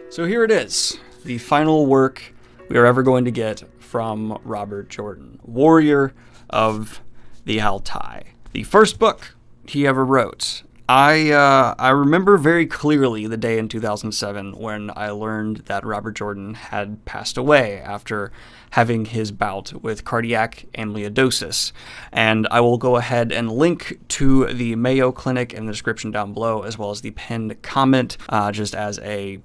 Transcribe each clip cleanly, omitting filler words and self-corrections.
So here it is, the final work we are ever going to get from Robert Jordan, Warrior of the Altaii. The first book he ever wrote. I remember very clearly the day in 2007 when I learned that Robert Jordan had passed away after having his bout with cardiac amyloidosis. And I will go ahead and link to the Mayo Clinic in the description down below, as well as the pinned comment, just as a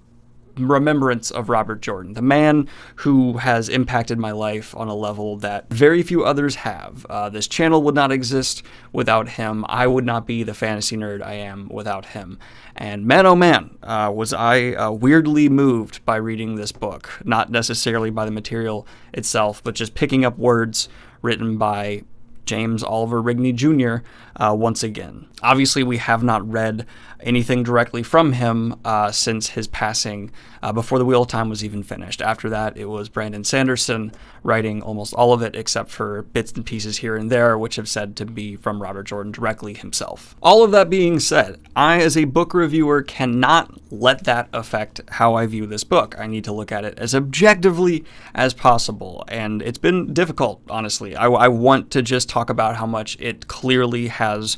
remembrance of Robert Jordan, the man who has impacted my life on a level that very few others have. This channel would not exist without him. I would not be the fantasy nerd I am without him. And man, oh man, was I weirdly moved by reading this book. Not necessarily by the material itself, but just picking up words written by James Oliver Rigney Jr. Once again. Obviously, we have not read anything directly from him since his passing, before The Wheel of Time was even finished. After that, it was Brandon Sanderson writing almost all of it, except for bits and pieces here and there, which have said to be from Robert Jordan directly himself. All of that being said, I, as a book reviewer, cannot let that affect how I view this book. I need to look at it as objectively as possible, and it's been difficult, honestly. I want to just talk about how much it clearly has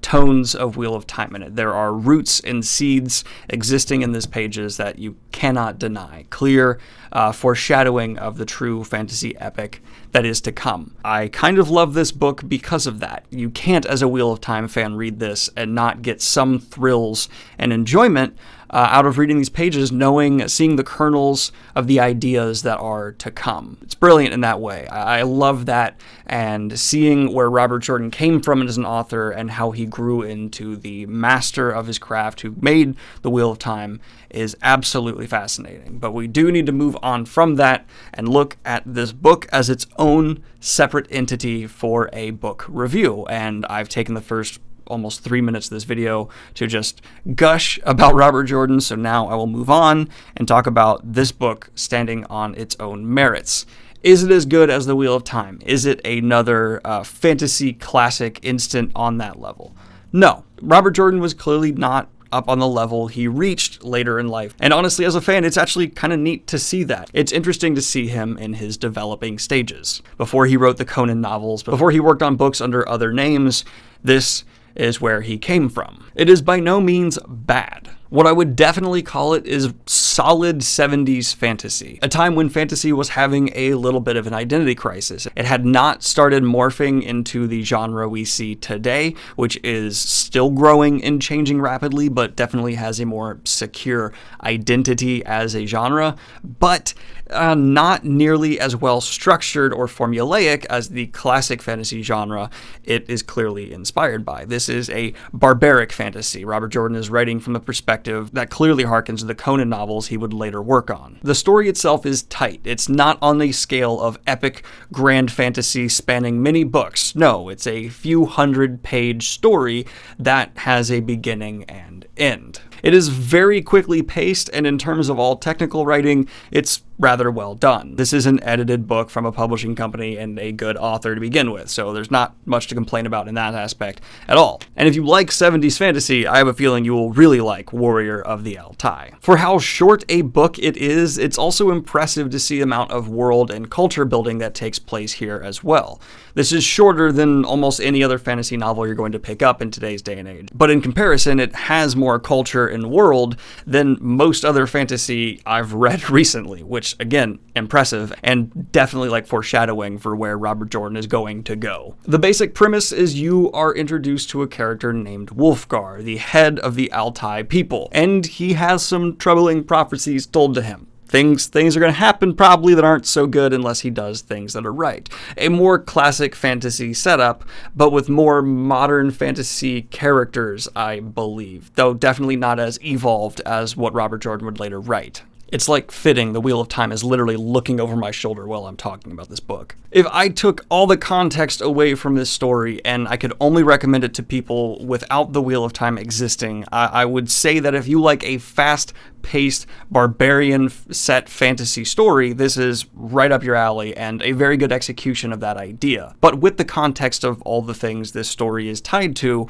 tones of Wheel of Time in it. There are roots and seeds existing in these pages that you cannot deny. Clear foreshadowing of the true fantasy epic that is to come. I kind of love this book because of that. You can't, as a Wheel of Time fan, read this and not get some thrills and enjoyment out of reading these pages, seeing the kernels of the ideas that are to come. It's brilliant in that way. I love that, and seeing where Robert Jordan came from as an author and how he grew into the master of his craft who made The Wheel of Time is absolutely fascinating. But we do need to move on from that and look at this book as its own separate entity for a book review. And I've taken the first almost 3 minutes of this video to just gush about Robert Jordan, so now I will move on and talk about this book standing on its own merits. Is it as good as The Wheel of Time? Is it another fantasy classic instant on that level? No. Robert Jordan was clearly not up on the level he reached later in life. And honestly, as a fan, it's actually kind of neat to see that. It's interesting to see him in his developing stages. Before he wrote the Conan novels, before he worked on books under other names, this is where he came from. It is by no means bad. What I would definitely call it is solid 70s fantasy, a time when fantasy was having a little bit of an identity crisis. It had not started morphing into the genre we see today, which is still growing and changing rapidly, but definitely has a more secure identity as a genre, but not nearly as well structured or formulaic as the classic fantasy genre it is clearly inspired by. This is a barbaric fantasy. Robert Jordan is writing from a perspective that clearly harkens to the Conan novels he would later work on. The story itself is tight. It's not on the scale of epic grand fantasy spanning many books. No, it's a few hundred-page story that has a beginning and end. It is very quickly paced, and in terms of all technical writing, it's rather well done. This is an edited book from a publishing company and a good author to begin with, so there's not much to complain about in that aspect at all. And if you like 70s fantasy, I have a feeling you will really like Warrior of the Altaii. For how short a book it is, it's also impressive to see the amount of world and culture building that takes place here as well. This is shorter than almost any other fantasy novel you're going to pick up in today's day and age. But in comparison, it has more culture and world than most other fantasy I've read recently, which again, impressive and definitely like foreshadowing for where Robert Jordan is going to go. The basic premise is you are introduced to a character named Wulfgar, the head of the Altaii people, and he has some troubling prophecies told to him. Things are going to happen probably that aren't so good unless he does things that are right. A more classic fantasy setup, but with more modern fantasy characters, I believe, though definitely not as evolved as what Robert Jordan would later write. It's like fitting the Wheel of Time is literally looking over my shoulder while I'm talking about this book. If I took all the context away from this story and I could only recommend it to people without the Wheel of Time existing, I would say that if you like a fast-paced, barbarian set fantasy story, this is right up your alley and a very good execution of that idea. But with the context of all the things this story is tied to,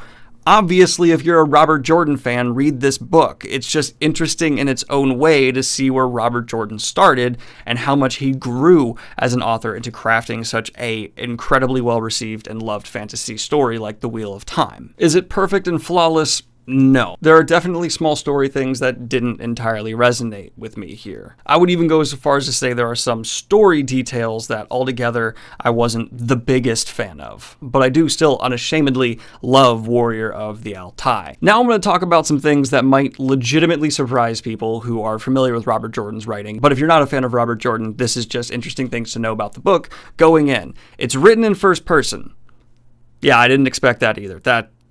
Obviously, if you're a Robert Jordan fan, read this book. It's just interesting in its own way to see where Robert Jordan started and how much he grew as an author into crafting such a incredibly well-received and loved fantasy story like The Wheel of Time. Is it perfect and flawless? No. There are definitely small story things that didn't entirely resonate with me here. I would even go so far as to say there are some story details that altogether I wasn't the biggest fan of, but I do still unashamedly love Warrior of the Altaii. Now I'm going to talk about some things that might legitimately surprise people who are familiar with Robert Jordan's writing, but if you're not a fan of Robert Jordan, this is just interesting things to know about the book going in. It's written in first person. Yeah, I didn't expect that either.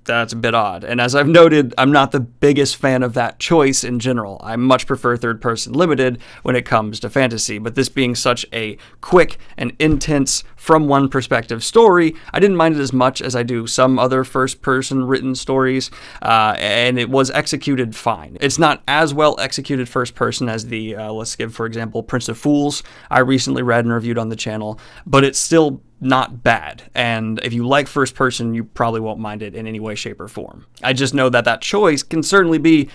That's a bit odd. And as I've noted, I'm not the biggest fan of that choice in general. I much prefer third-person limited when it comes to fantasy, but this being such a quick and intense, from one perspective story, I didn't mind it as much as I do some other first-person written stories, and it was executed fine. It's not as well executed first-person as the, let's give, for example, Prince of Fools I recently read and reviewed on the channel, but it's still not bad, and if you like first person, you probably won't mind it in any way, shape, or form. I just know that that choice can certainly be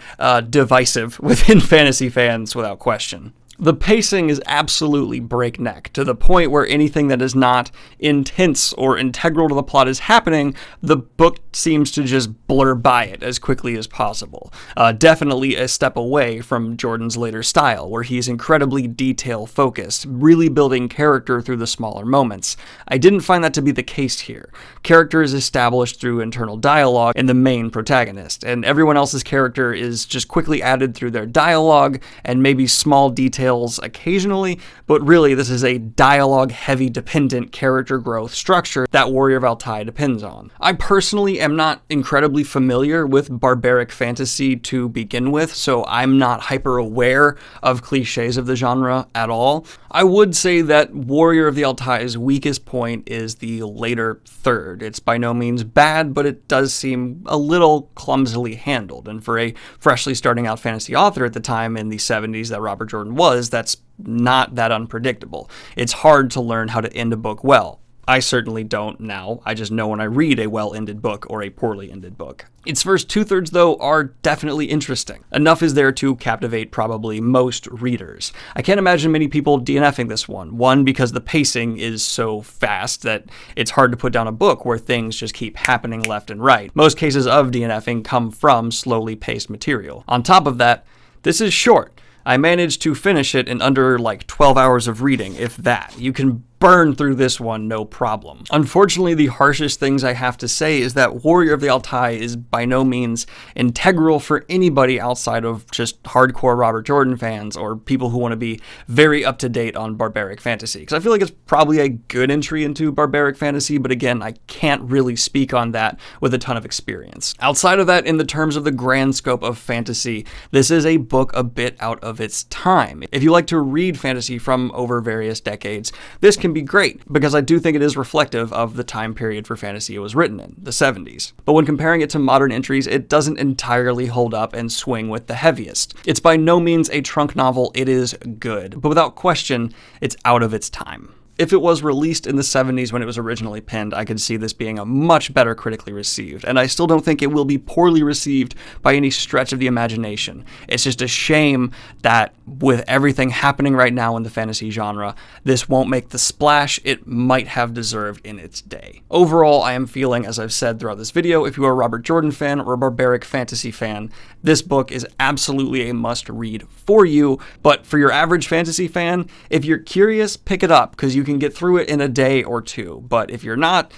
divisive within fantasy fans without question. The pacing is absolutely breakneck, to the point where anything that is not intense or integral to the plot is happening, the book seems to just blur by it as quickly as possible. Definitely a step away from Jordan's later style, where he's incredibly detail-focused, really building character through the smaller moments. I didn't find that to be the case here. Character is established through internal dialogue in the main protagonist, and everyone else's character is just quickly added through their dialogue and maybe small details occasionally, but really this is a dialogue-heavy dependent character growth structure that Warrior of Altaii depends on. I personally am not incredibly familiar with barbaric fantasy to begin with, so I'm not hyper-aware of cliches of the genre at all. I would say that Warrior of the Altai's weakest point is the later third. It's by no means bad, but it does seem a little clumsily handled, and for a freshly starting out fantasy author at the time in the 70s that Robert Jordan was, that's not that unpredictable. It's hard to learn how to end a book well. I certainly don't now. I just know when I read a well-ended book or a poorly ended book. Its first two-thirds, though, are definitely interesting. Enough is there to captivate probably most readers. I can't imagine many people DNFing this one. One, because the pacing is so fast that it's hard to put down a book where things just keep happening left and right. Most cases of DNFing come from slowly paced material. On top of that, this is short. I managed to finish it in under like 12 hours of reading, if that. You can burn through this one, no problem. Unfortunately, the harshest things I have to say is that Warrior of the Altaii is by no means integral for anybody outside of just hardcore Robert Jordan fans or people who want to be very up-to-date on barbaric fantasy. Because I feel like it's probably a good entry into barbaric fantasy, but again, I can't really speak on that with a ton of experience. Outside of that, in the terms of the grand scope of fantasy, this is a book a bit out of its time. If you like to read fantasy from over various decades, this can be great, because I do think it is reflective of the time period for fantasy it was written in, the 70s. But when comparing it to modern entries, it doesn't entirely hold up and swing with the heaviest. It's by no means a trunk novel, it is good, but without question, it's out of its time. If it was released in the 70s when it was originally penned, I could see this being a much better critically received, and I still don't think it will be poorly received by any stretch of the imagination. It's just a shame that with everything happening right now in the fantasy genre, this won't make the splash it might have deserved in its day. Overall, I am feeling, as I've said throughout this video, if you are a Robert Jordan fan or a barbaric fantasy fan, this book is absolutely a must-read for you, but for your average fantasy fan, if you're curious, pick it up, because you can get through it in a day or two, but if you're not,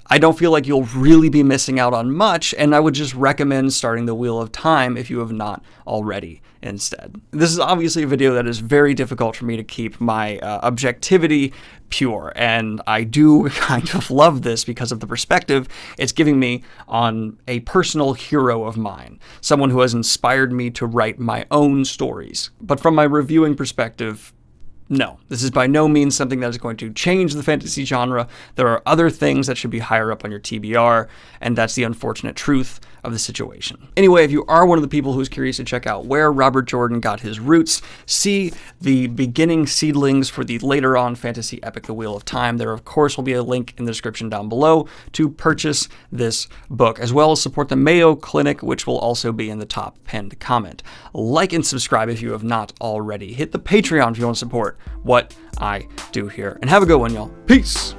I don't feel like you'll really be missing out on much, and I would just recommend starting The Wheel of Time if you have not already instead. This is obviously a video that is very difficult for me to keep my objectivity pure, and I do kind of love this because of the perspective it's giving me on a personal hero of mine, someone who has inspired me to write my own stories. But from my reviewing perspective, no, this is by no means something that is going to change the fantasy genre. There are other things that should be higher up on your TBR, and that's the unfortunate truth of the situation. Anyway, if you are one of the people who's curious to check out where Robert Jordan got his roots, see the beginning seedlings for the later on fantasy epic The Wheel of Time. There, of course, will be a link in the description down below to purchase this book, as well as support the Mayo Clinic, which will also be in the top pinned comment. Like and subscribe if you have not already. Hit the Patreon if you want to support what I do here. And have a good one, y'all. Peace!